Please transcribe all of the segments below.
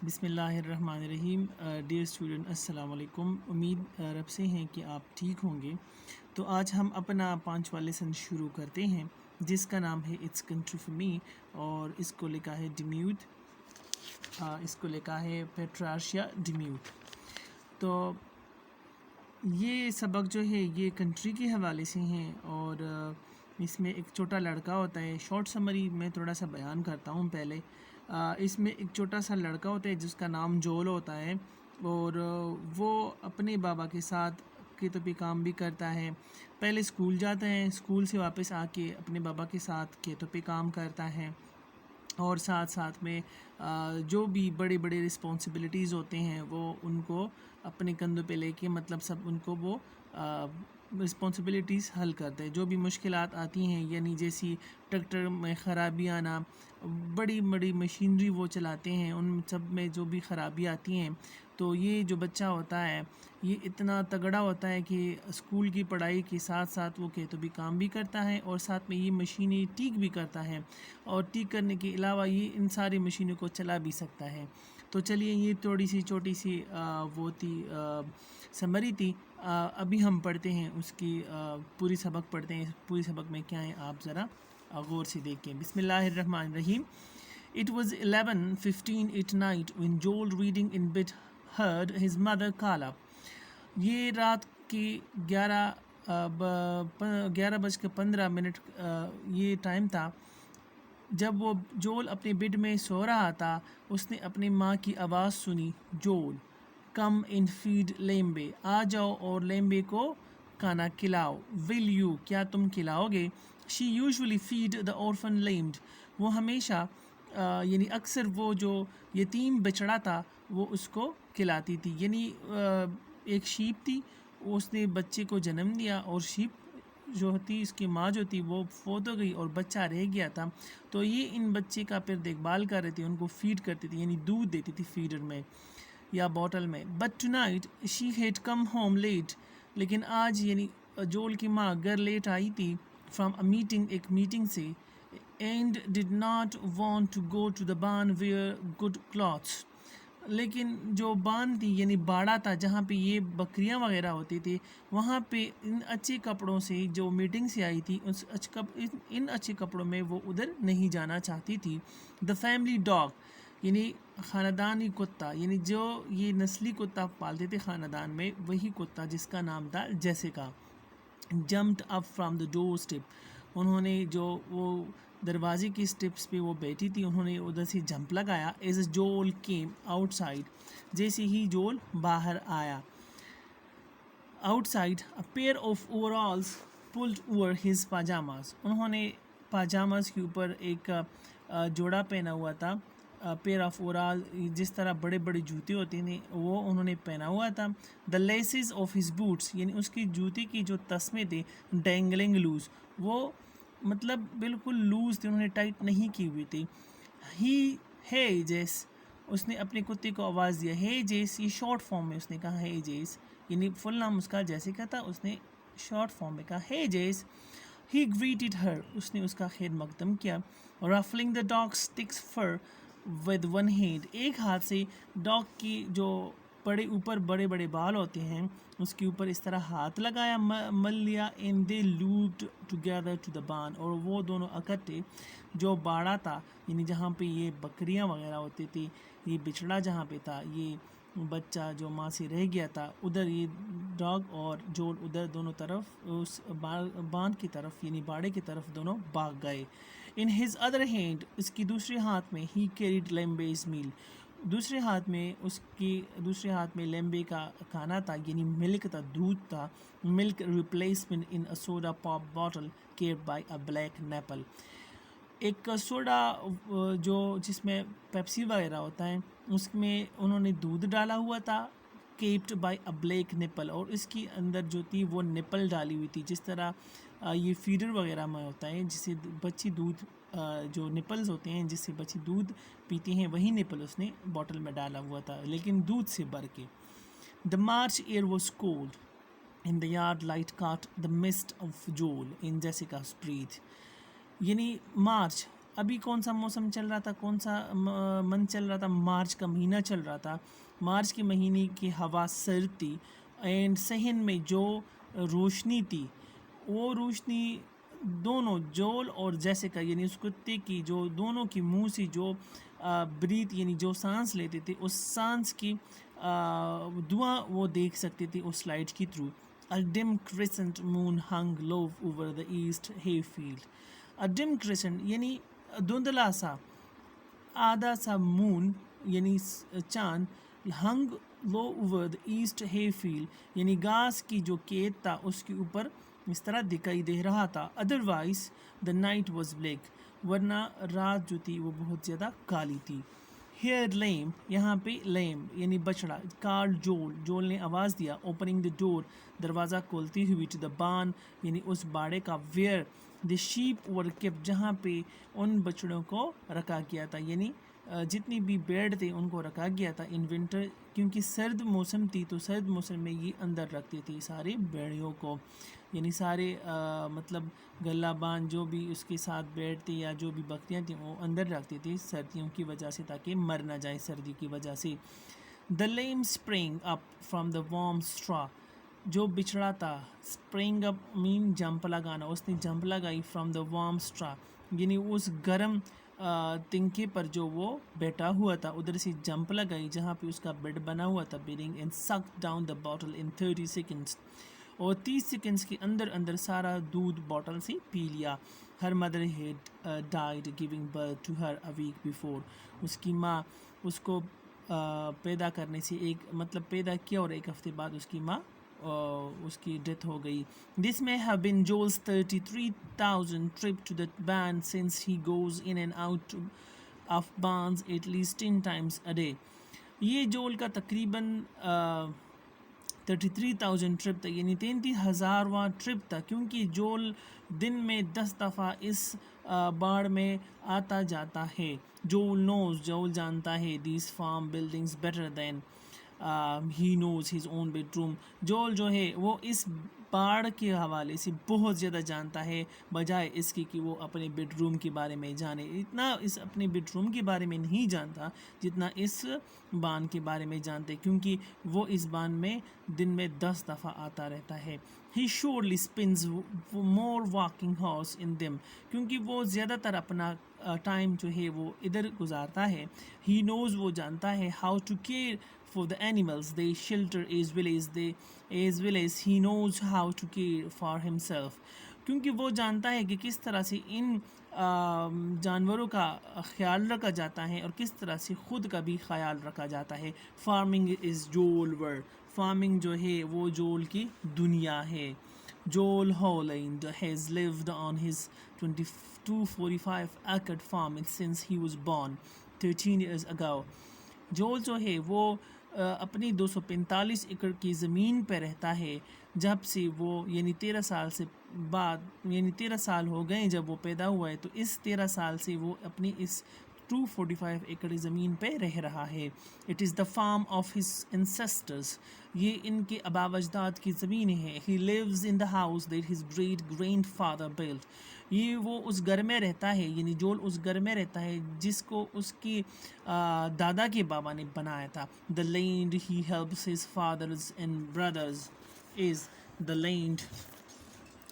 بسم اللہ الرحمن الرحیم. ڈیئر اسٹوڈنٹ السلام علیکم. امید رب سے ہیں کہ آپ ٹھیک ہوں گے. تو آج ہم اپنا 5واں لیسن شروع کرتے ہیں جس کا نام ہے اٹس کنٹری فار می، اور اس کو لکھا ہے ڈیمیوٹ، اس کو لکھا ہے پیٹرارشیا ڈیمیوٹ. تو یہ سبق جو ہے یہ کنٹری کے حوالے سے ہیں، اور اس میں ایک چھوٹا لڑکا ہوتا ہے. شارٹ سمری میں تھوڑا سا بیان کرتا ہوں پہلے. اس میں ایک چھوٹا سا لڑکا ہوتا ہے جس کا نام جول ہوتا ہے، اور وہ اپنے بابا کے ساتھ کھیتوں پہ کام بھی کرتا ہے. پہلے اسکول جاتا ہے، اسکول سے واپس آ کے اپنے بابا کے ساتھ کھیتوں پہ کام کرتا ہے، اور ساتھ ساتھ میں جو بھی بڑے بڑے رسپانسبلٹیز ہوتے ہیں وہ ان کو اپنے کندھوں پہ لے کے مطلب سب ان کو وہ رسپانسبلٹیز حل کرتے ہیں. جو بھی مشکلات آتی ہیں، یعنی جیسی ٹریکٹر میں خرابی آنا، بڑی بڑی مشینری وہ چلاتے ہیں، ان سب میں جو بھی خرابی آتی ہیں، تو یہ جو بچہ ہوتا ہے یہ اتنا تگڑا ہوتا ہے کہ اسکول کی پڑھائی کے ساتھ ساتھ وہ کھیتوں بھی کام بھی کرتا ہے، اور ساتھ میں یہ مشینیں ٹھیک بھی کرتا ہے، اور ٹھیک کرنے کے علاوہ یہ ان ساری مشینوں کو چلا بھی سکتا ہے. تو چلیے یہ تھوڑی سی چھوٹی سی وہ تھی سمری تھی. ابھی ہم پڑھتے ہیں اس کی پوری سبق پڑھتے ہیں. پوری سبق میں کیا ہے آپ ذرا غور سے دیکھیں. بسم اللہ الرحمن الرحیم. It was 11:15 at night when Joel, reading in bed, heard his mother call up. یہ رات کی 11:15 یہ ٹائم تھا جب وہ جول اپنے بیڈ میں سو رہا تھا. اس نے اپنی ماں کی آواز سنی. جول کم اینڈ فیڈ لیمبے، آ جاؤ اور لیمبے کو کھانا کھلاؤ. ول یو، کیا تم کھلاؤ گے. شی یوزولی فیڈ دا orphan lambs، وہ ہمیشہ یعنی اکثر وہ جو یتیم بچڑا تھا وہ اس کو کھلاتی تھی. یعنی ایک شیپ تھی، اس نے بچے کو جنم دیا، اور شیپ جو تھی اس کی ماں جو تھی وہ فوت ہو گئی اور بچہ رہ گیا تھا. تو یہ ان بچے کا پھر دیکھ بھال کر رہے تھے، ان کو فیڈ کرتی تھی، یعنی دودھ دیتی تھی فیڈر میں یا بوٹل میں. But tonight she had come home late, لیکن آج یعنی جول کی ماں گھر لیٹ آئی تھی فرام اے میٹنگ، ایک میٹنگ سے. And did not want to go to the barn wear good clothes, لیکن جو بان تھی یعنی باڑا تھا جہاں پہ یہ بکریاں وغیرہ ہوتی تھی، وہاں پہ ان اچھے کپڑوں سے جو میٹنگ سے آئی تھی ان اچھے کپڑوں میں وہ ادھر نہیں جانا چاہتی تھی. دا فیملی ڈاگ، یعنی خاندانی کتا، یعنی جو یہ نسلی کتا پالتے تھے خاندان میں، وہی کتا جس کا نام تھا Jessica. Jumped up from the doorstep, انہوں نے جو وہ دروازے کی اسٹیپس پہ وہ بیٹھی تھی انہوں نے ادھر سے جمپ لگایا. ایز جول کیم آؤٹ سائڈ، جیسے ہی جول باہر آیا. Outside a pair of overalls pulled over his pajamas, انہوں نے پاجاماز کے اوپر ایک جوڑا پہنا ہوا تھا. پیئر آف اوور آل، جس طرح بڑے بڑے جوتے ہوتے ہیں وہ انہوں نے پہنا ہوا تھا. دا لیسز آف ہز بوٹس، یعنی اس کی جوتے کی جو تسمے تھے ڈینگلنگ لوز، وہ مطلب بالکل لوز تھے، انہوں نے ٹائٹ نہیں کی ہوئی تھی. ہے جیس، اس نے اپنے کتے کو آواز دیا. ہے جیس، یہ شارٹ فارم میں اس نے کہا ہے جیس، یعنی فل نام اس کا جیسیکا تھا، اس نے شارٹ فارم میں کہا ہے جیس. ہی گریٹڈ ہر، اس نے اس کا خیر مقدم کیا. رفلنگ دا ڈاگ اسٹکس فر ود ون ہینڈ، ایک ہاتھ سے ڈاگ کی جو اوپر بڑے بڑے بال ہوتے ہیں اس کے اوپر اس طرح ہاتھ لگایا، مل لیا. ان دے لوپڈ ٹوگیدر ٹو دا بان، اور وہ دونوں اکٹھے جو باڑا تھا یعنی جہاں پہ یہ بکریاں وغیرہ ہوتی تھی، یہ بچڑا جہاں پہ تھا، یہ بچہ جو ماں سے رہ گیا تھا، ادھر یہ ڈاگ اور جول ادھر دونوں طرف اس باندھ کی طرف یعنی باڑے کی طرف دونوں بھاگ گئے. ان ہز ادر ہینڈ، اس کی دوسرے ہاتھ میں، ہی کیریڈ لیمبیز میل، دوسرے ہاتھ میں لیمبے کا کھانا تھا، یعنی ملک تھا، دودھ تھا. Milk replacement in a soda pop bottle carried by a black nipple, ایک سوڈا جو جس میں پیپسی وغیرہ ہوتا ہے اس میں انہوں نے دودھ ڈالا ہوا تھا. Capped by a black nipple, اور اس کی اندر جو تھی وہ نپل ڈالی ہوئی تھی، جس طرح یہ فیڈر وغیرہ میں ہوتا ہے جس سے بچی دودھ جو نپلز ہوتے ہیں جس سے بچی دودھ پیتی ہیں، وہی نپل اس نے باٹل میں ڈالا ہوا تھا لیکن دودھ سے بھر کے. The March air was cold in the yard light cut the mist of Jule in جیسیکاز breath, یعنی مارچ ابھی کون سا موسم چل رہا تھا، کون سا منتھ چل رہا تھا، مارچ کا مہینہ چل رہا تھا. مارچ کے مہینے کی ہوا سرد تھی، اینڈ صحن میں جو روشنی تھی وہ روشنی دونوں جول اور جیسیکا یعنی اس کتے کی جو دونوں کی منہ سے جو بریتھ یعنی جو سانس لیتے تھے اس سانس کی دعا وہ دیکھ سکتے تھے اس لائٹ کی through. A dim crescent moon hung low over the east hayfield. A dim crescent یعنی دھندلا سا آدھا سا مون یعنی چاند ہنگ لو اوور دا ایسٹ ہے فیلڈ یعنی گھاس کی جو کھیت تھا اس کے اوپر اس طرح دکھائی دے رہا تھا. Otherwise the night was black ورنہ رات جو تھی وہ بہت زیادہ کالی تھی. ہیئر لیم یہاں پہ لیم یعنی بچڑا. کال جول نے آواز دیا. اوپننگ دا ڈور دروازہ کھولتی ہوئی. ٹو دا بان یعنی اس باڑے کا. Where the shape were kept جہاں پہ ان بچڑوں کو رکھا گیا تھا یعنی جتنی بھی بیڑ تھے ان کو رکھا گیا تھا ان ونٹر کیونکہ سرد موسم تھی تو سرد موسم میں یہ اندر رکھتے تھے سارے بیڑیوں کو یعنی سارے مطلب گلہ بان جو بھی اس کے ساتھ بیٹھتے یا جو بھی بکریاں تھیں وہ اندر رکھتے تھے سردیوں کی وجہ سے تاکہ مر نہ جائے سردی کی وجہ سے. The lamb spring up from the warm straw جو بچھڑا تھا. اسپرنگ اپ مین جمپ لگانا. اس نے جمپ لگائی فرام دا وارم اسٹرا یعنی اس گرم تنکے پر جو وہ بیٹھا ہوا تھا ادھر سے جمپ لگائی جہاں پہ اس کا بیڈ بنا ہوا تھا. Bedding and suck down the bottle in 30 seconds اور 30 سیکنڈس کے اندر سارا دودھ باٹل سے پی لیا. Her mother had died giving birth to her a week before. اس کی ماں اس کو پیدا کرنے سے پیدا کیا اور ایک ہفتے بعد اس کی ماں اس کی ڈیتھ ہو گئی. دس may have been Joel's 33,000 trip to the band since he goes in and out of barns at least 10 times a day. یہ جول کا تقریباً 33,000 ٹرپ تھا یعنی 33,000واں ٹرپ تھا کیونکہ جول دن میں 10 دفعہ اس باڑ میں آتا جاتا ہے. جول جانتا ہے these farm buildings better than he knows his own bedroom. جول جو ہے وہ اس باڑ کے حوالے سے بہت زیادہ جانتا ہے بجائے اس کی کہ وہ اپنے بیڈ روم کے بارے میں جانے. اتنا اس اپنے بیڈ روم کے بارے میں نہیں جانتا جتنا اس بان کے بارے میں جانتے کیونکہ وہ اس بان میں دن میں 10 دفعہ آتا رہتا ہے. He surely spends more walking horse in them کیونکہ وہ زیادہ تر اپنا ٹائم جو ہے وہ ادھر گزارتا ہے. He knows وہ جانتا ہے how to care for the animals they shelter as well as he knows how to care for himself کیونکہ وہ جانتا ہے کہ کس طرح سے ان جانوروں کا خیال رکھا جاتا ہے اور کس طرح سے خود کا بھی خیال رکھا جاتا ہے. فارمنگ از جول ورلڈ. فارمنگ جو ہے وہ جول کی دنیا ہے. جول Holland has lived on his 245 acre farm since he was born 13 years ago. جول جو ہے وہ اپنی 245 ایکڑ کی زمین پہ رہتا ہے جب سے وہ یعنی 13 سال سے بعد یعنی 13 سال ہو گئے جب وہ پیدا ہوا ہے تو اس 13 سال سے وہ اپنی اس 245 ایکڑ زمین پہ رہ رہا ہے. It is the farm of his ancestors. یہ ان کے آباء و اجداد کی زمین ہے. He lives in the house that his great grand father built. یہ وہ اس گھر میں رہتا ہے یعنی جول اس گھر میں رہتا ہے جس کو اس کی دادا کے بابا نے بنایا تھا. The land he helps his fathers and brothers is the land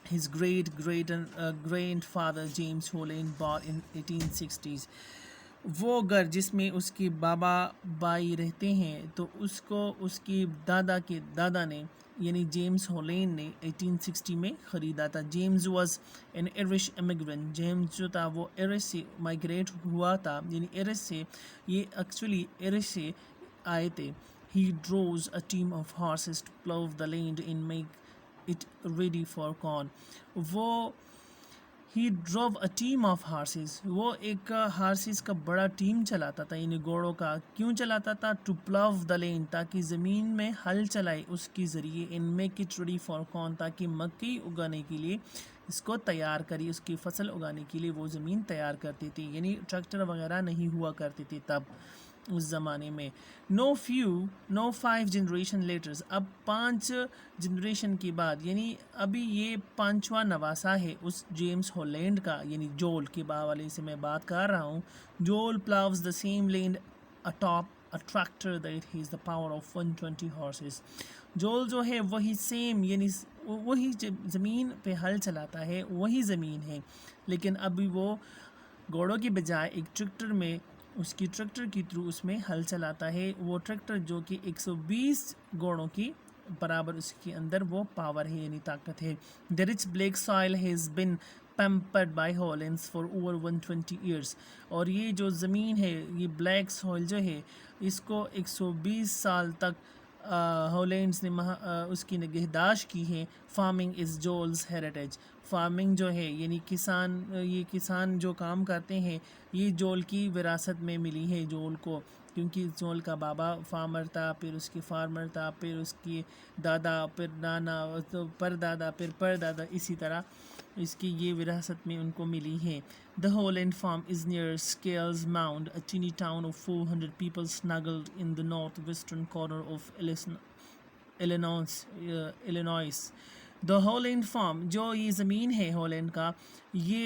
his great-grandfather James Holland bought in 1860s. وہ گھر جس میں اس کے بابا بھائی رہتے ہیں تو اس کو اس کی دادا کے دادا نے یعنی جیمز ہولینڈ نے 1860 میں خریدا تھا. James was an Irish immigrant. James جو تھا وہ ایرش سے مائگریٹ ہوا تھا یعنی ایرش سے یہ ایکچولی ایرش سے آئے تھے. He draws a team of horses to plow the land and make it ready for corn. He drove a team of horses. وہ ایک ہارسز کا بڑا ٹیم چلاتا تھا یعنی گھوڑوں کا. کیوں چلاتا تھا؟ to plow the land تاکہ زمین میں ہل چلائے اس کے ذریعے. and make it ready for corn تاکہ مکئی اگانے کے لیے اس کو تیار کری. اس کی فصل اگانے کے لیے وہ زمین تیار کرتی تھی یعنی ٹریکٹر وغیرہ نہیں ہوا کرتی تھی تب. اس زمانے میں. نو 5 جنریشن لیٹرز، اب 5 جنریشن کے بعد، یعنی ابھی یہ 5واں نواسا ہے اس جیمز ہالینڈ کا، یعنی جول کے حوالے سے میں بات کر رہا ہوں. Jule plows the same land atop a tractor that has the power of 120 horses. جول جو ہے وہی سیم، یعنی وہی زمین پہ ہل چلاتا ہے، وہی زمین ہے، لیکن ابھی وہ گھوڑوں کی بجائے ایک ٹریکٹر میں، اس کی ٹریکٹر کی تھرو اس میں ہل چلاتا ہے. وہ ٹریکٹر جو کہ 120 گھوڑوں کی برابر اس کے اندر وہ پاور ہے، یعنی طاقت ہے. The rich black soil has been pampered by Hollands for over 120 years. اور یہ جو زمین ہے، یہ بلیک سوئل جو ہے، اس کو 120 سال تک ہالینڈس نے اس کی نگہداشت کی ہے. فارمنگ از جولز ہیریٹیج. فارمنگ جو ہے یعنی یہ کسان جو کام کرتے ہیں، یہ جول کی وراثت میں ملی ہے جول کو، کیونکہ جول کا بابا فارمر تھا، پھر اس کے فارمر تھا، پھر اس کے دادا، پھر نانا، پر دادا، پھر پر دادا، اسی طرح اس کی یہ وراثت میں ان کو ملی ہے. The Holland farm is near Scales Mound, a teeny town of 400 people snuggled in the northwestern corner of Illinois. The Holland farm، جو یہ زمین ہے ہالینڈ کا، یہ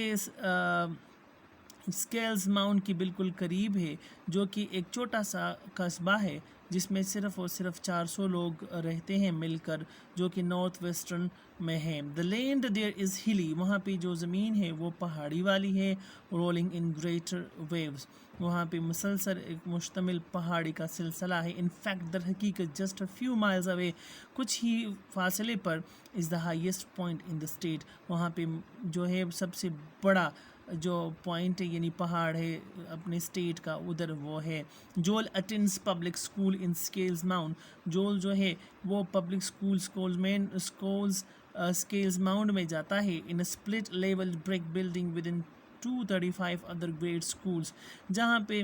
اسکیلز ماؤنٹ کی بالکل قریب ہے، جو کہ ایک چھوٹا سا قصبہ ہے جس میں صرف اور صرف 400 لوگ رہتے ہیں مل کر، جو کہ نارتھ ویسٹرن میں ہے. The land there is hilly. وہاں پہ جو زمین ہے وہ پہاڑی والی ہے. Rolling in greater waves. وہاں پہ مسلسل ایک مشتمل پہاڑی کا سلسلہ ہے. In fact در حقیقت just a few miles away، کچھ ہی فاصلے پر is the highest point in the state. وہاں پہ جو ہے سب سے بڑا جو پوائنٹ ہے، یعنی پہاڑ ہے اپنے اسٹیٹ کا، ادھر وہ ہے. جول اٹینڈس پبلک اسکول ان اسکیلز ماؤنٹ. جول جو ہے وہ پبلک اسکولز اسکیلز ماؤنٹ میں جاتا ہے. In split level brick building with in 235 other grade schools, جہاں پہ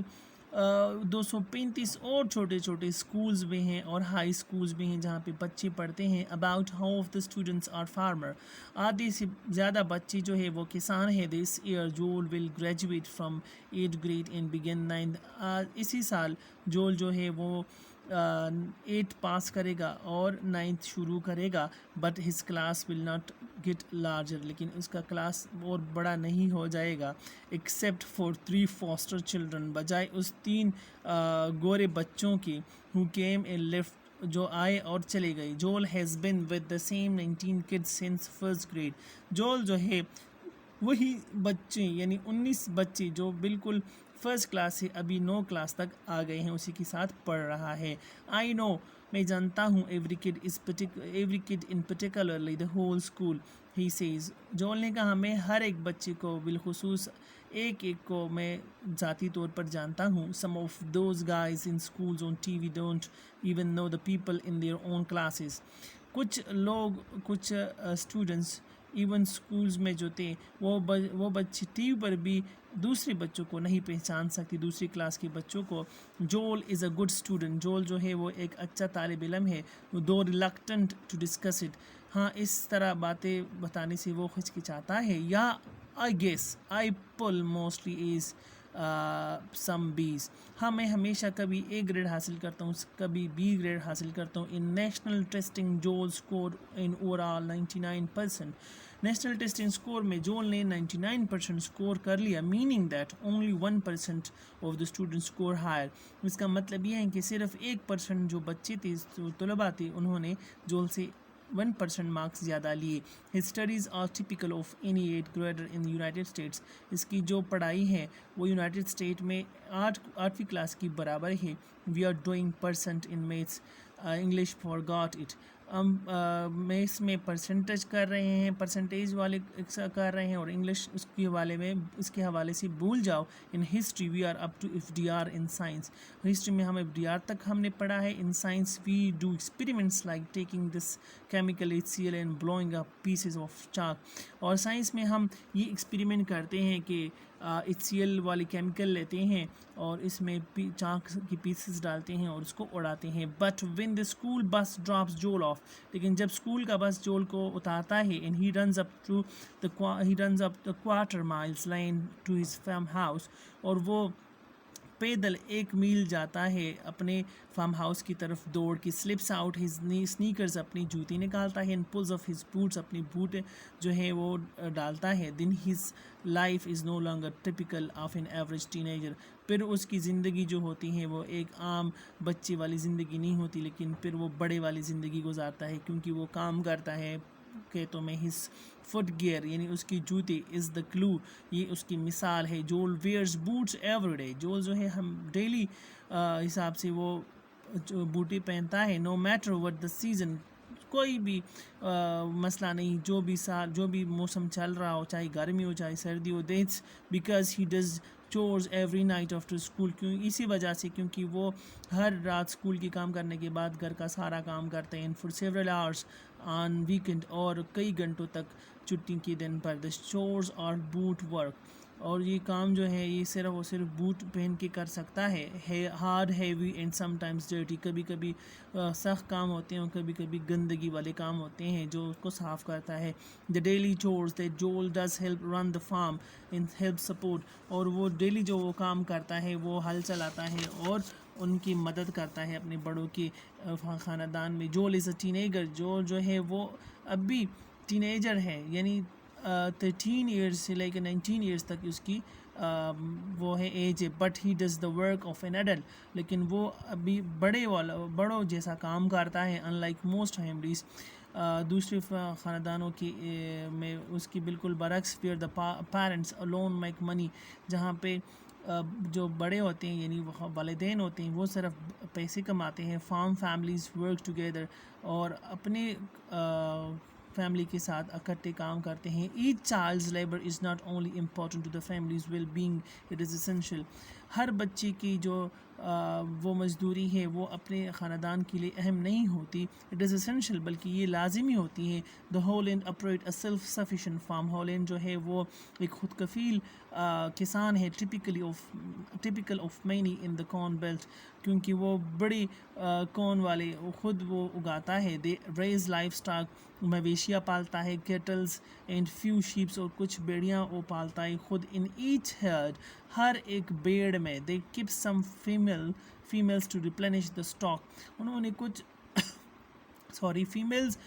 235 اور چھوٹے چھوٹے اسکولز بھی ہیں اور ہائی اسکولز بھی ہیں جہاں پہ بچے پڑھتے ہیں. About half of the students are farmer. آدھے سے زیادہ بچے جو ہے وہ کسان ہیں. This year Joel will graduate from 8th grade and begin 9th. اسی سال جول جو ہے وہ 8 پاس کرے گا اور 9th شروع کرے گا. But his class will not get larger, لیکن اس کا کلاس اور بڑا نہیں ہو جائے گا. ایکسیپٹ فار 3 فاسٹر چلڈرن، بجائے اس 3 گورے بچوں کے. ہو کیم اینڈ لیفٹ، جو آئے اور چلے گئے. جول has been with the same 19 kids since 1st grade. جول جو ہے وہی بچے، یعنی 19 بچے جو بالکل فرسٹ کلاس سے ابھی 9 کلاس تک آ گئے ہیں، اسی کے ساتھ پڑھ رہا ہے. آئی نو، میں جانتا ہوں. Every kid in particularly the whole school, he says. Joel نے کہا میں ہر ایک بچے کو، بالخصوص ایک کو میں ذاتی طور پر جانتا ہوں. Some of those guys in schools on T V don't even know the people in their own classes. کچھ لوگ، کچھ اسٹوڈنٹس ایون اسکولز میں جو تھے، وہ بچے ٹی وی پر بھی دوسرے بچوں کو نہیں پہچان سکتی، دوسری کلاس کے بچوں کو. جول از اے گڈ اسٹوڈنٹ. جول جو ہے وہ ایک اچھا طالب علم ہے. دو ریلکٹنٹ ٹو ڈسکس اٹ. ہاں، اس طرح باتیں بتانے سے وہ ہچکچاتا ہے. یا I guess I pull mostly از سم بیز. ہاں، میں ہمیشہ کبھی A گریڈ حاصل کرتا ہوں، کبھی B گریڈ حاصل کرتا ہوں. In national testing Jule score in overall 99%. National testing score میں جول نے 99% اسکور کر لیا. Meaning that only 1% of the student score higher. اس کا مطلب یہ ہے کہ صرف 1% جو بچے تھے، جو طلباء تھے، انہوں نے جول سے 1% مارکس زیادہ لیے. His studies are typical of any 8th grader in United States. اس کی جو پڑھائی ہے وہ یونائٹیڈ اسٹیٹ میں 8ویں کلاس کی برابر ہے. We are doing percent in maths, English forgot it. ہم میتھس میں پرسنٹیج کر رہے ہیں، پرسنٹیج والے کر رہے ہیں، اور انگلش اس کے حوالے سے بھول جاؤ. In history we are up to FDR in science. History میں ہم FDR تک ہم نے پڑھا ہے. In science we do experiments like taking this chemical HCl and blowing up pieces of chalk. اور سائنس میں ہم یہ ایکسپیریمنٹ کرتے ہیں کہ HCl والی کیمیکل لیتے ہیں اور اس میں چاک کی پیسز ڈالتے ہیں اور اس کو اڑاتے ہیں. But when the school bus drops Joel off, لیکن جب اسکول کا بس جول کو اتارتا ہے، and he runs up the quarter miles lane to his farm house, اور وہ پیدل 1 میل جاتا ہے اپنے فارم ہاؤس کی طرف دوڑ کے. سلپس آؤٹ ہز سنیکرز اپنی جوتی نکالتا ہے. And pulls off his boots اپنی بوٹ جو ہے وہ ڈالتا ہے. Then his life is no longer typical of an average teenager. پھر اس کی زندگی جو ہوتی ہے وہ ایک عام بچے والی زندگی نہیں ہوتی, لیکن پھر وہ بڑے والی زندگی گزارتا ہے, کیونکہ وہ کام کرتا ہے کھیتوں میں. ہز فٹ گیئر یعنی اس کی جوتے از دا کلو, یہ اس کی مثال ہے. جول ویئرز بوٹس ایوری ڈے. جول جو ہے ہم ڈیلی حساب سے وہ بوٹی پہنتا ہے. No matter what the season, کوئی بھی مسئلہ نہیں, جو بھی موسم چل رہا ہو, چاہے گرمی ہو چاہے سردی ہو. That's because he does chores every night after school. کیوں؟ اسی وجہ سے کیونکہ وہ ہر رات اسکول کی کام کرنے کے بعد گھر کا سارا کام کرتے ہیں. For several hours on weekend, اور کئی گھنٹوں تک چھٹی کے دن پر. دا چورز آر بوٹ ورک, اور یہ کام جو ہے یہ صرف اور صرف بوٹ پہن کے کر سکتا ہے. Hard heavy and some times dirty, کبھی کبھی سخت کام ہوتے ہیں اور کبھی کبھی گندگی والے کام ہوتے ہیں جو اس کو صاف کرتا ہے. دا ڈیلی چورز دیٹ جول does help run the form in help support, اور وہ ڈیلی جو وہ کام کرتا ہے وہ ہل چلاتا ہے اور ان کی مدد کرتا ہے اپنے بڑوں کے خاندان میں. جول از اے ٹینیجر, جو ہے وہ اب بھی ٹینیجر ہے, یعنی 13 ایئرس سے لے کے 19 ایئرس تک اس کی وہ ہے ایج ہے. But he does the work of an adult, لیکن وہ ابھی بڑوں جیسا کام کرتا ہے. ان لائک موسٹ فیملیز, دوسرے خاندانوں کی میں اس کی بالکل برعکس. Where the parents alone make money, جہاں پہ جو بڑے ہوتے ہیں یعنی والدین ہوتے ہیں وہ صرف پیسے کماتے ہیں. فارم فیملیز ورک ٹوگیدر, اور اپنے فیملی کے ساتھ اکٹھے کام کرتے ہیں. Each child's labour is not only important to the family's well being, it is essential. ہر بچے کی جو وہ مزدوری ہے وہ اپنے خاندان کے لیے اہم نہیں ہوتی, اٹ از اسینشیل, بلکہ یہ لازمی ہوتی ہے. The Holland operate a self sufficient farm. Holland جو ہے وہ ایک خود کفیل کسان ہے. Typical of many in the corn belt, کیونکہ وہ بڑی کون والے خود وہ اگاتا ہے. دے ریز لائف اسٹاک, مویشیاں پالتا ہے. کیٹلز اینڈ فیو شیپس, اور کچھ بیڑیاں وہ پالتا ہے خود. ان ایچ ہرڈ, ہر ایک بیڑ میں. They keep some families to replenish the stock, انہوں نے کچھ فیمیلز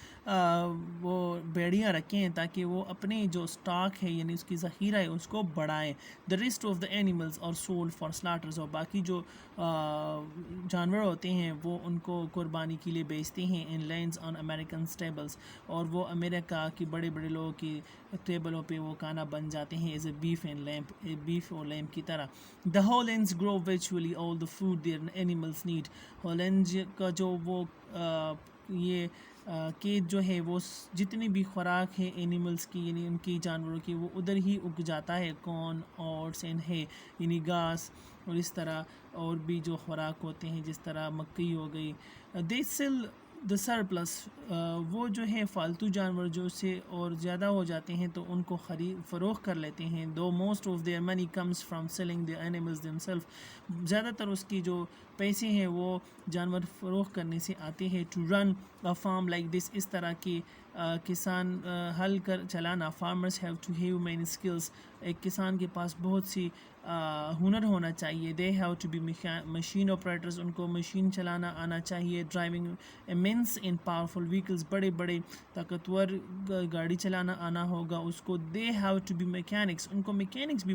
وہ بیڑیاں رکھے ہیں تاکہ وہ اپنے جو اسٹاک ہے یعنی اس کی ذخیرہ ہے اس کو بڑھائیں. The rest of the animals اور سولڈ فار سلاٹرز, اور باقی جو جانور ہوتے ہیں وہ ان کو قربانی کے لیے بیچتے ہیں. ان لینڈز آن امیریکن اسٹیبلز, اور وہ امریکہ کے بڑے بڑے لوگوں کی ٹیبلوں پہ وہ کھانا بن جاتے ہیں ایز اے بیف اور لیمپ کی طرح. The Hollands grow virtually all the food their animals need. Holland کا جو وہ یہ کہ جو ہے وہ جتنی بھی خوراک ہے اینیملز کی یعنی ان کی جانوروں کی وہ ادھر ہی اگ جاتا ہے. کارن اوٹس اینڈ ہے یعنی گھاس, اور اس طرح اور بھی جو خوراک ہوتے ہیں جس طرح مکئی ہو گئی. دے سیل دا سرپلس, وہ جو ہے فالتو جانور جو سے اور زیادہ ہو جاتے ہیں تو ان کو فروخت کر لیتے ہیں. Though most of their money comes from selling the animals them self, زیادہ تر اس کی جو پیسے ہیں وہ جانور فروخت کرنے سے آتے ہیں. To run a farm like this, اس طرح کی کسان ہل کر چلانا. Farmers have to have many skills, ایک کسان کے پاس بہت سی ہنر ہونا چاہیے. They have to be machine operators, ان کو مشین چلانا آنا چاہیے. Driving immense in powerful vehicles, بڑے بڑے طاقتور گاڑی چلانا آنا ہوگا اس کو. They have to be mechanics, ان کو میکینکس بھی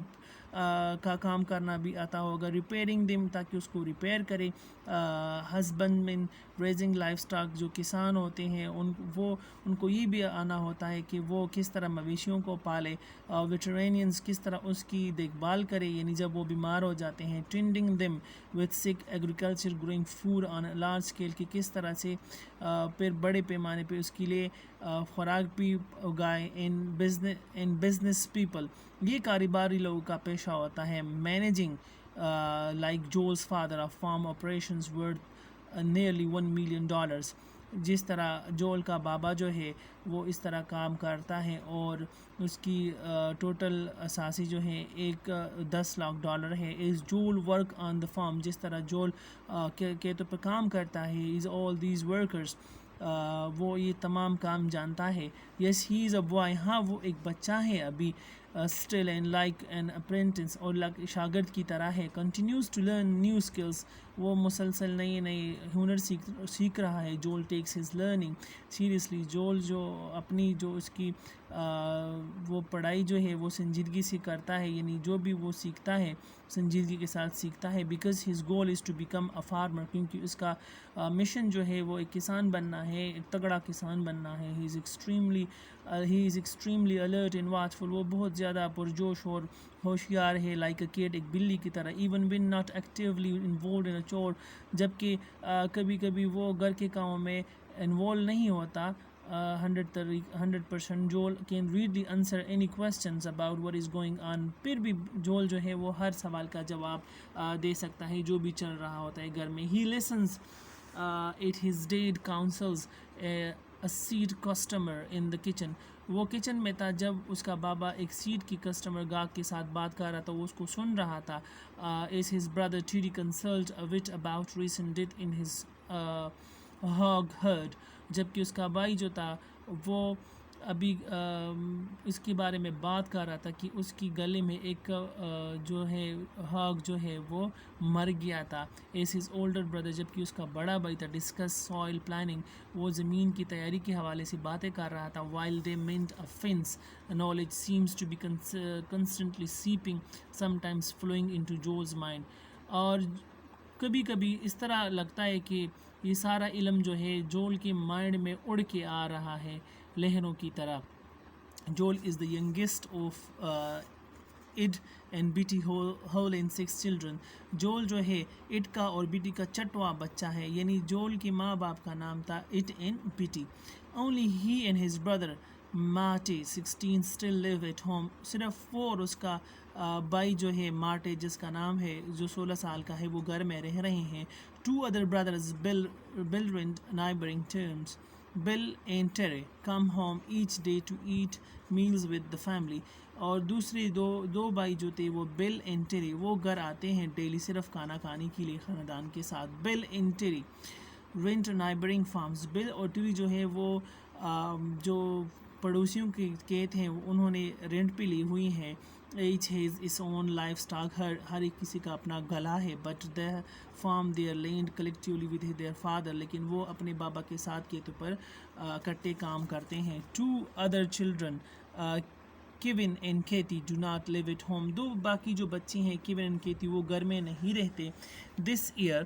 کا کام کرنا بھی آتا ہوگا. ریپیئرنگ دم, تاکہ اس کو ریپیئر کرے. ہسبینڈ مین ریزنگ لائف اسٹاک, جو کسان ہوتے ہیں ان کو یہ بھی آنا ہوتا ہے کہ وہ کس طرح مویشیوں کو پالے. ویٹرینینز, کس طرح اس کی دیکھ بھال کرے یعنی جب وہ بیمار ہو جاتے ہیں. ٹینڈنگ دم وتھ سک agriculture, growing food on large scale, کہ کس طرح سے پھر بڑے پیمانے پہ اس کے لیے خوراک بھی اگائے. ان بزنس پیپل, یہ کاروباری لوگوں کا پیشہ ہوتا ہے. Managing like jewels father of form operations worth nearly $1 million, جس طرح جول کا بابا جو ہے وہ اس طرح کام کرتا ہے اور اس کی ٹوٹل اساسی جو ہے $10 lakh ہے. از جول ورک آن دا فارم, جس طرح جول کھیتوں پہ کام کرتا ہے. از آل دیز ورکرز, وہ یہ تمام کام جانتا ہے. یس ہی از اے بوائے, ہاں وہ ایک بچہ ہے ابھی. still and like an apprentice اور شاگرد کی طرح ہے. continues to learn new skills, وہ مسلسل نئے نئے ہنر سیکھ رہا ہے. جول takes his learning seriously, جول جو اپنی جو اس کی وہ پڑھائی جو ہے وہ سنجیدگی سے کرتا ہے, یعنی جو بھی وہ سیکھتا ہے سنجیدگی کے ساتھ سیکھتا ہے. Because his goal is to become a farmer, کیونکہ اس کا مشن جو ہے وہ ایک کسان بننا ہے, ایک تگڑا کسان بننا ہے. he is extremely alert and watchful, وہ بہت زیادہ پرجوش اور ہوشیار ہے. like a kid, ایک بلی کی طرح. even when not actively involved in a chore, جبکہ کبھی کبھی وہ گھر کے کاموں میں انوالو نہیں ہوتا. 100% جول can readily answer any questions about what is going on, پھر بھی جول جو ہے وہ ہر سوال کا جواب دے سکتا ہے جو بھی چل رہا ہوتا ہے گھر میں. he listens at his dad counsels a seat customer in the kitchen, وہ کچن میں تھا جب اس کا بابا ایک سیٹ کی کسٹمر گاہک کے ساتھ بات کر رہا تھا, وہ اس کو سن رہا تھا. as his brother Teddy consulted a bit about recent death in his hog herd, جبکہ اس کا بھائی جو تھا وہ ابھی اس کے بارے میں بات کر رہا تھا کہ اس کی گلے میں ایک جو ہے ہاگ جو ہے وہ مر گیا تھا. as his older brother, جبکہ اس کا بڑا بھائی تھا, discuss soil planning, وہ زمین کی تیاری کے حوالے سے باتیں کر رہا تھا. while they meant a fence, knowledge seems to be constantly seeping, sometimes flowing into Joel's mind, اور کبھی کبھی اس طرح لگتا ہے کہ یہ سارا علم جو ہے جول کے مائنڈ میں اڑ کے آ رہا ہے لہروں کی طرح. Jule is the youngest of Ed and Betty Holland 6 children, Jule جو ہے اڈ کا اور بیٹی کا چھٹواں بچہ ہے, یعنی جول کے ماں باپ کا نام تھا اڈ اینڈ بیٹی. only he and his brother مارٹے 16 still live at home, صرف وہ اور اس کا بھائی جو ہے مارٹے جس کا نام ہے جو 16 سال کا ہے وہ گھر میں رہ رہے ہیں. 2 other brothers, Bill rent neighboring towns. Bill and Terry come home each day to eat meals with the family, اور دوسرے دو بھائی جو تھے وہ بل اینڈ ٹیری, وہ گھر آتے ہیں ڈیلی صرف کھانا کھانے کے لیے خاندان کے ساتھ. Bill and Terry rent neighboring farms, Bill اور ٹیری جو ہے وہ جو پڑوسیوں کے کھیت ہیں انہوں نے رینٹ پہ لی ہوئی ہیں. each has its own livestock, ہر ایک کسی کا اپنا گلا ہے. but they farm their land collectively with their father, لیکن وہ اپنے بابا کے ساتھ کھیتوں پر کٹے کام کرتے ہیں. 2 other children, Kevin and Katie, do not live at home, 2 باقی جو بچے ہیں Kevin and Katie وہ گھر میں نہیں رہتے. this year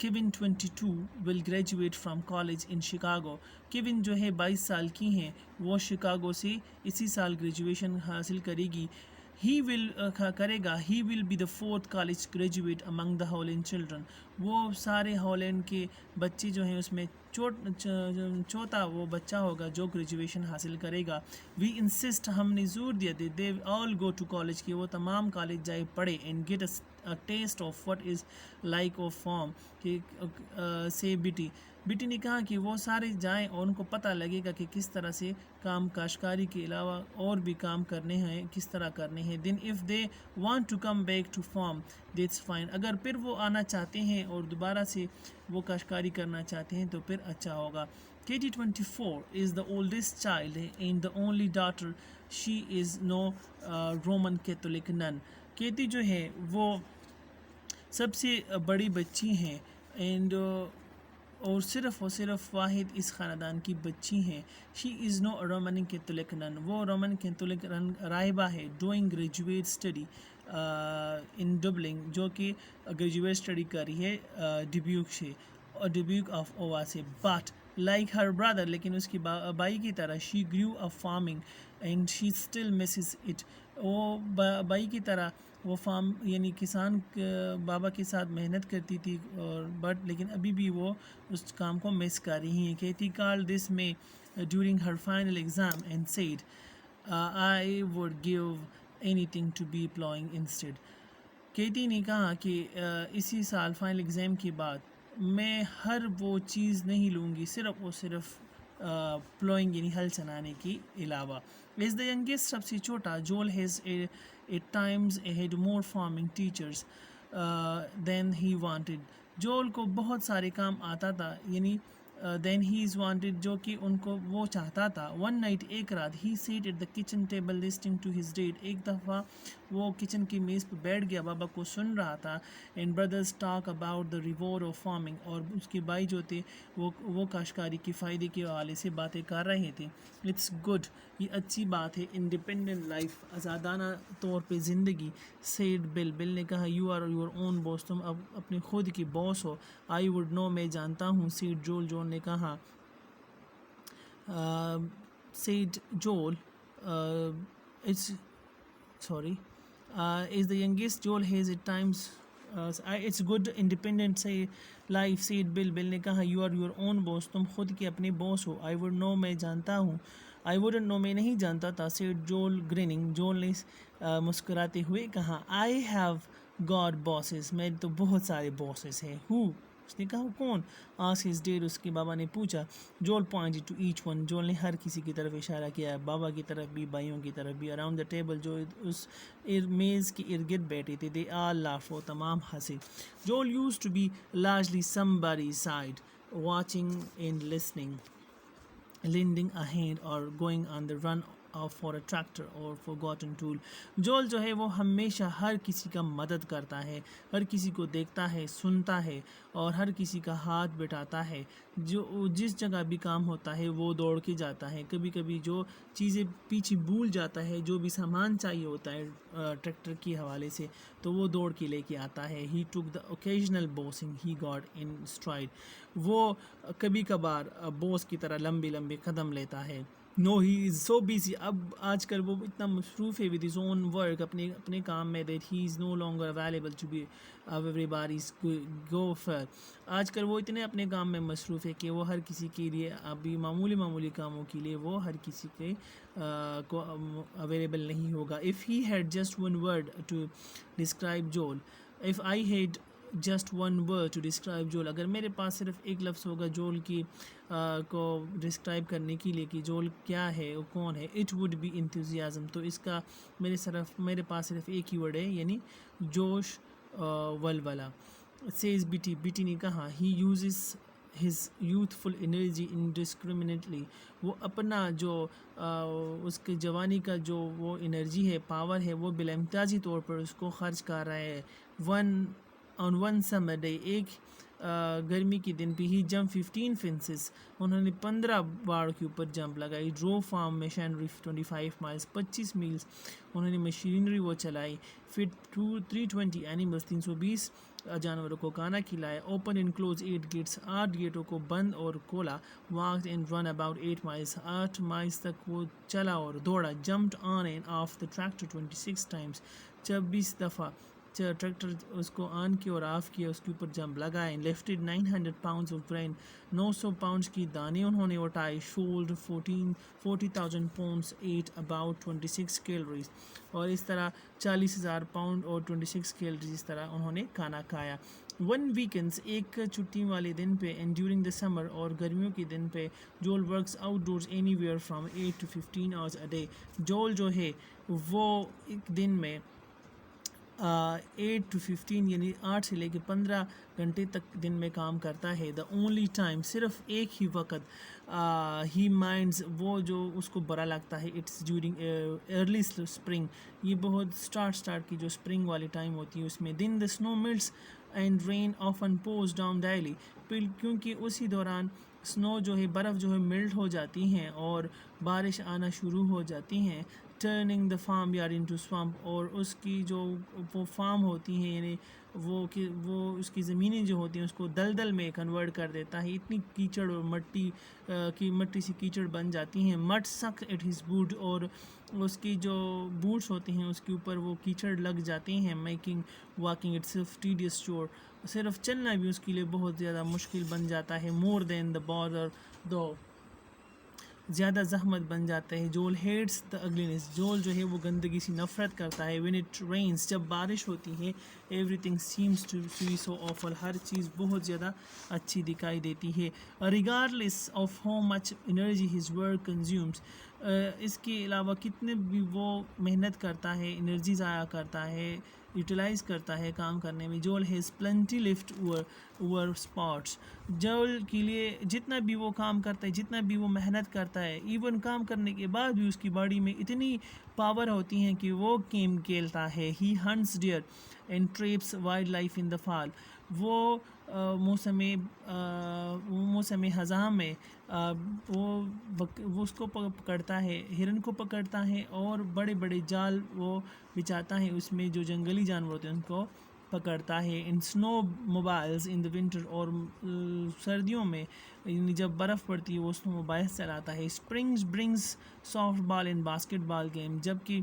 Kevin 22 will graduate from college in Chicago, Kevin جو ہے 22 سال کی ہیں, وہ شکاگو سے اسی سال گریجویشن حاصل کرے گی. he will be the 4th college graduate among the Holland children, وہ سارے ہالینڈ کے بچے جو ہیں اس میں چوتھا وہ بچہ ہوگا جو گریجویشن حاصل کرے گا. we insist, ہم نے زور دیا تھے, they all go to college, کہ وہ تمام کالج جائے پڑھے. and get a taste of what is like of farm, کہ سے بیٹی نے کہا کہ وہ سارے جائیں اور ان کو پتہ لگے گا کہ کس طرح سے کام کاشتکاری کے علاوہ اور بھی کام کرنے ہیں, کس طرح کرنے ہیں. then if they want to come back to farm, that's fine, اگر پھر وہ آنا چاہتے ہیں اور دوبارہ سے وہ کاشتکاری کرنا چاہتے ہیں تو پھر اچھا ہوگا. Katie 24 is the oldest child and the only daughter, she is no Roman Catholic nun, کیتی جو ہے وہ سب سے بڑی بچی ہیں اینڈ اور صرف واحد اس خاندان کی بچی ہیں. شی از نو رومن کیتھولک نن, وہ رومن کیتھولک راہبہ ہے. Doing graduate study in Dublin, جو کہ گریجویٹ اسٹڈی کری ہے ڈیبیوک آف اووا سے. بٹ لائک ہر برادر, لیکن اس کی بھائی کی طرح, she grew up farming and she still misses it, وہ بھائی کی طرح وہ فارم یعنی کسان بابا کے ساتھ محنت کرتی تھی اور لیکن ابھی بھی وہ اس کام کو مس کر رہی ہیں. کیتی کال دس میں during Hare final exam and said I would give any thing to be ploughing instead. کیتی نے کہا کہ اسی سال فائنل ایگزام کے بعد میں ہر وہ چیز نہیں لوں گی صرف پلوئنگ یعنی ہل چلانے کی علاوہ. از دا ینگسٹ, سب سے چھوٹا. Joel has eight times had more farming teachers than he wanted, Joel کو بہت سارے کام آتا تھا, یعنی دین ہی از وانٹیڈ جو کہ ان کو وہ چاہتا تھا. ون نائٹ ایک رات he sat at the kitchen table listening to his dad ایک دفعہ وہ کچن کی میز پہ بیٹھ گیا, بابا کو سن رہا تھا. And brothers talk about the reward of farming اور اس کے بھائی جو تھے وہ کاشتکاری کے فائدے کے حوالے سے باتیں کر رہے تھے. اٹس گڈ, یہ اچھی بات ہے, انڈیپینڈنٹ لائف, آزادانہ طور پہ زندگی. سیڈ بل نے کہا یو آر یور اون باس, تم اب اپنے خود کی باس ہو. آئی وڈ نو, میں جانتا ہوں. سیڈ جول نے کہا. سیڈ جول it's sorry is the youngest. Joel has at times it's good independent say life. said Bill نے کہا you are your own boss, تم خود کے اپنے باس ہو. I would know, میں جانتا ہوں. I wouldn't know, میں نہیں جانتا تھا. said Joel grinning, Joel نے مسکراتے ہوئے کہا I have got bosses, میں تو بہت سارے bosses ہیں. who, اس نے کہا کون. asked his dad, اس کے بابا نے پوچھا. Joel pointed to each one, Joel نے ہر کسی کی طرف اشارہ کیا, بابا کی طرف بھی, بھائیوں کی طرف بھی. around the table, جو اس میز کے ارد گرد بیٹھے تھے, they all laughed, وہ تمام ہنسے. Joel used to be largely somebody's side, watching and listening, lending a hand or going on the run for a tractor or forgotten tool. جول جو ہے وہ ہمیشہ ہر کسی کا مدد کرتا ہے, ہر کسی کو دیکھتا ہے, سنتا ہے اور ہر کسی کا ہاتھ بٹھاتا ہے. جو جس جگہ بھی کام ہوتا ہے وہ دوڑ کے جاتا ہے. کبھی کبھی جو چیزیں پیچھے بھول جاتا ہے, جو بھی سامان چاہیے ہوتا ہے ٹریکٹر کے حوالے سے, تو وہ دوڑ کے لے کے آتا ہے. He took the occasional bossing he got in stride, وہ کبھی کبھار بوس کی طرح لمبے لمبے قدم لیتا ہے. No, he is so busy, اب آج کل وہ اتنا مصروف ہے with his own work, اپنے کام میں, that he is no longer available to be everybody's gopher. آج کل وہ اتنے اپنے کام میں مصروف ہے کہ وہ ہر کسی کے لیے ابھی معمولی کاموں کے لیے وہ ہر کسی کے کو اویلیبل نہیں ہوگا. If he had just one word to describe Joel, if I had just one word to describe Joel, اگر میرے پاس صرف ایک لفظ ہوگا جول کی کو ڈسکرائب کرنے کے لیے کہ جول کیا ہے, وہ کون ہے, it would be enthusiasm, تو اس کا میرے پاس صرف ایک ہی ورڈ ہے, یعنی جوش, ولولہ. says بیٹی نے کہا he uses his youthful energy indiscriminately, وہ اپنا جو اس کے جوانی کا جو وہ انرجی ہے, پاور ہے, وہ بلا امتیازی طور پر اس کو خرچ کر رہا ہے. on one summer day, ایک گرمی کے دن پہ ہی جمپ 15 fences, انہوں نے 15 باڑ کے اوپر جمپ لگائی. drove farm machinery 25 miles, 25 meals انہوں نے مشینری وہ چلائی. feed 320 animals, 320 جانوروں کو کھانا کھلایا. open and close 8 gates, 8 گیٹوں کو بند اور کھولا. walked and run about 8 miles, 8 miles تک وہ چلا اور دوڑا. jumped on and off the tractor 26 times, 26 دفعہ ٹریکٹر اس کو آن کیا اور آف کیا, اس کے اوپر جمپ لگائے. lifted 900 pounds of grain, 900 pounds کی دانے انہوں نے اٹھائے. shouldered 40,000 pounds, ate about 26 calories, اور اس طرح 40,000 پاؤنڈ اور 26 کیلریز اس طرح انہوں نے کھانا کھایا. ون ویکینڈس, ایک چھٹی والے دن پہ, اینڈ ڈیورنگ دا سمر, اور گرمیوں کے دن پہ, جول works out doors any where from 8 to 15 hours a day. جول جو ہے وہ ایک دن میں 8 to 15 یعنی 8 سے لے کے 15 گھنٹے تک دن میں کام کرتا ہے. دا اونلی ٹائم, صرف ایک ہی وقت, ہی مائنڈز, وہ جو اس کو برا لگتا ہے, اٹس ڈیورنگ ارلی اسپرنگ, یہ بہت اسٹارٹ کی جو اسپرنگ والی ٹائم ہوتی ہے اس میں. Then the snow melts and rain often pours down daily, کیونکہ اسی دوران سنو جو ہے, برف جو ہے ملٹ ہو جاتی ہیں اور بارش آنا شروع ہو جاتی ہیں. Turning the farm yard into swamp, اور اس کی جو وہ فارم ہوتی ہیں یعنی وہ اس کی زمینیں جو ہوتی ہیں اس کو دلدل میں کنورٹ کر دیتا ہے. اتنی کیچڑ اور مٹی سی کیچڑ بن جاتی ہیں. مڈ سک ایٹ ہز بوٹ, اور اس کی جو بوٹس ہوتے ہیں اس کے اوپر وہ کیچڑ لگ جاتے ہیں. Making walking it self tedious چور, صرف چلنا بھی اس کے لیے بہت زیادہ مشکل بن جاتا ہے. مور دین دا بارڈر دو, زیادہ زحمت بن جاتا ہے. جول ہیٹس دا اگلینس, جول جو ہے وہ گندگی سے نفرت کرتا ہے. وین اٹ رینس, جب بارش ہوتی ہے, everything seems to be so awful, ہر چیز بہت زیادہ اچھی دکھائی دیتی ہے. Regardless of how much energy his work consumes, اس کے علاوہ کتنے بھی وہ محنت کرتا ہے, انرجی ضائع کرتا ہے, یوٹیلائز کرتا ہے کام کرنے میں. Joel has plenty left over spots. Joel کے لیے جتنا بھی وہ کام کرتا ہے, جتنا بھی وہ محنت کرتا ہے, ایون کام کرنے کے بعد بھی اس کی باڈی میں اتنی پاور ہوتی ہیں کہ وہ گیم کھیلتا ہے. He hunts deer and traps wildlife in the fall. وہ موسم خزاں میں وہ اس کو پکڑتا ہے, ہرن کو پکڑتا ہے, اور بڑے بڑے جال وہ بچھاتا ہے, اس میں جو جنگلی جانور ہوتے ہیں ان کو پکڑتا ہے. ان سنو موبائلز ان دا ونٹر, اور سردیوں میں جب برف پڑتی ہے وہ سنو موبائلز چلاتا ہے. Springs brings soft ball and basket ball game. جبکہ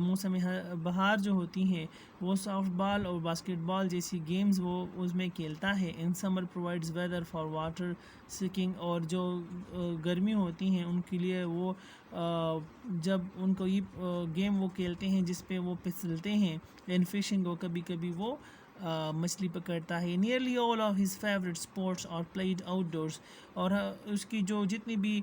موسم بہار جو ہوتی ہیں وہ سافٹ بال اور باسکٹ بال جیسی گیمز وہ اس میں کھیلتا ہے. In summer provides weather for water skiing. اور جو گرمی ہوتی ہیں ان کے لیے وہ جب ان کو یہ گیم وہ کھیلتے ہیں جس پہ وہ پھسلتے ہیں. اینڈ فشنگ, اور کبھی کبھی وہ مچھلی پکڑتا ہے. Nearly all of his favourite sports are played outdoors. اور اس کی جو جتنی بھی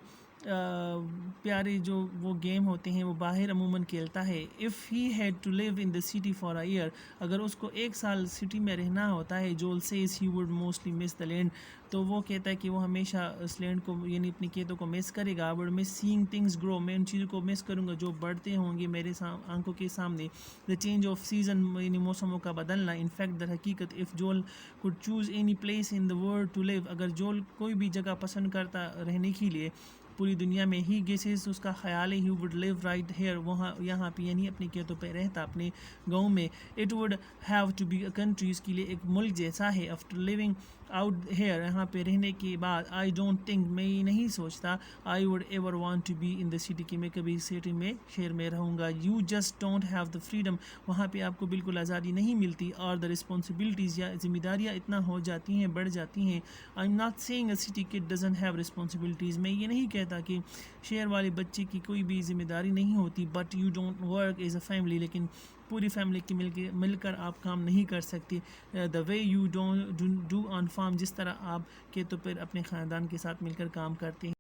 پیارے جو وہ گیم ہوتے ہیں وہ باہر عموماً کھیلتا ہے. If he had to live in the city for a year. اگر اس کو ایک سال سٹی میں رہنا ہوتا ہے, Joel says he would mostly miss the land. تو وہ کہتا ہے کہ وہ ہمیشہ اس لینڈ کو یعنی اپنی کھیتوں کو مس کرے گا. وڈ مس سینگ تھنگس گرو. میں ان چیزوں کو مس کروں گا جو بڑھتے ہوں گے میرے آنکھوں کے سامنے. دا چینج آف سیزن, یعنی موسموں کا بدلنا. ان فیکٹ در حقیقت اف جول could choose any place in the world to live. اگر جول کوئی بھی جگہ پسند کرتا رہنے کے لیے پوری دنیا میں, ہی گیسز اس کا خیال ہے, he would live right here. وہاں یہاں پہ یعنی اپنی کھیتوں پہ رہتا, اپنے گاؤں میں. it would have to be a country, اس کے لیے ایک ملک جیسا ہے. after living out here, یہاں پہ رہنے کے بعد, I don't think, میں یہ نہیں سوچتا, I would ever want to be in the city, کہ میں کبھی سٹی میں شہر میں رہوں گا. you just don't have the freedom. وہاں پہ آپ کو بالکل آزادی نہیں ملتی. اور the responsibilities, یا ذمہ داریاں اتنا ہو جاتی ہیں, بڑھ جاتی ہیں. I'm not saying a city kid doesn't have responsibilities. میں یہ نہیں کہتا کہ شہر والے بچے کی کوئی بھی ذمہ داری نہیں ہوتی. but you don't work as a family. لیکن پوری فیملی کی مل کر آپ کام نہیں کر سکتے. the way you do on farm, جس طرح آپ کھیتوں پر اپنے خاندان کے ساتھ مل کر کام کرتے ہیں.